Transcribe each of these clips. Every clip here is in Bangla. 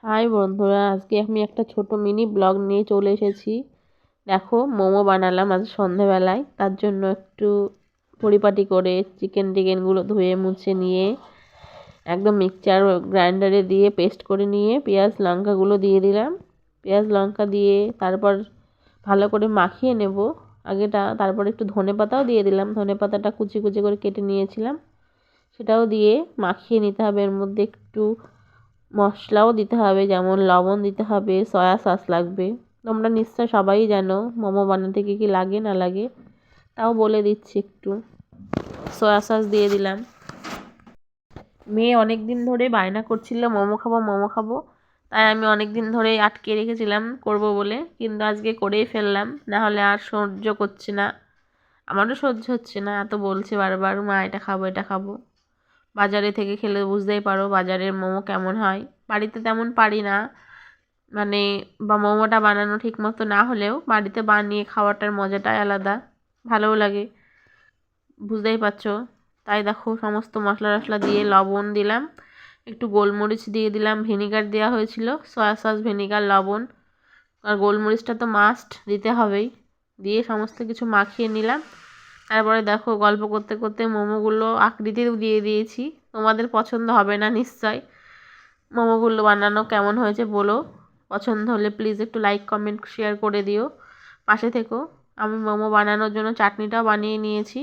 হাই বন্ধুরা, আজকে আমি একটা ছোট মিনি ব্লগ নিয়ে চলে এসেছি। দেখো, মোমো বানালাম আজ সন্ধেবেলায়। তার জন্য একটু পরিপাটি করে চিকেনগুলো ধুয়ে মুছে নিয়ে একদম মিক্সচার গ্রাইন্ডারে দিয়ে পেস্ট করে নিয়ে পেঁয়াজ লঙ্কাগুলো দিয়ে দিলাম। পেঁয়াজ লঙ্কা দিয়ে তারপর ভালো করে মাখিয়ে নেব আগেটা। তারপর একটু ধনেপাতাও দিয়ে দিলাম, ধনেপাতাটা কুচি কুচি করে কেটে নিয়েছিলাম, সেটাও দিয়ে মাখিয়ে নিতে হবে। এর মধ্যে একটু মশলাও দিতে হবে, যেমন লবণ দিতে হবে, সয়া সস লাগবে। তোমরা নিশ্চয় সবাই জানো মোমো বানাতে কী কী লাগে না লাগে, তাও বলে দিচ্ছি একটু। সয়া সস দিয়ে দিলাম। মেয়ে অনেক দিন ধরে বায়না করছিল মোমো খাবো মোমো খাবো, তাই আমি অনেক দিন ধরেই আটকে রেখেছিলাম করব বলে, কিন্তু আজকে করেই ফেললাম। না হলে আর সহ্য করছে না, আমারও সহ্য হচ্ছে না, এত বলছে বারবার মা এটা খাবো এটা খাবো। বাজারে থেকে খেলে বুঝতেই পারো বাজারের মোমো কেমন হয়। বাড়িতে তেমন পারি না, মানে বা মোমোটা বানানো ঠিক মতো না হলেও বাড়িতে বানিয়ে খাওয়াটার মজাটাই আলাদা, ভালোও লাগে, বুঝতেই পারছো। তাই দেখো, সমস্ত মশলা টশলা দিয়ে লবণ দিলাম, একটু গোলমরিচ দিয়ে দিলাম, ভিনিগার দেওয়া হয়েছিল, সয়া সস, ভিনিগার, লবণ আর গোলমরিচটা তো মাস্ট দিতে হবেই। দিয়ে সমস্ত কিছু মাখিয়ে নিলাম। তারপরে দেখো, গল্প করতে করতে মোমোগুলো আকৃতিও দিয়ে দিয়েছি। তোমাদের পছন্দ হবে না নিশ্চয়। মোমোগুলো বানানো কেমন হয়েছে বলো, পছন্দ হলে প্লিজ একটু লাইক কমেন্ট শেয়ার করে দিও, পাশে থেকো। আমি মোমো বানানোর জন্য চাটনিটাও বানিয়ে নিয়েছি,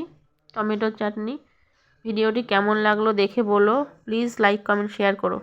টমেটোর চাটনি। ভিডিওটি কেমন লাগলো দেখে বলো, প্লিজ লাইক কমেন্ট শেয়ার করো।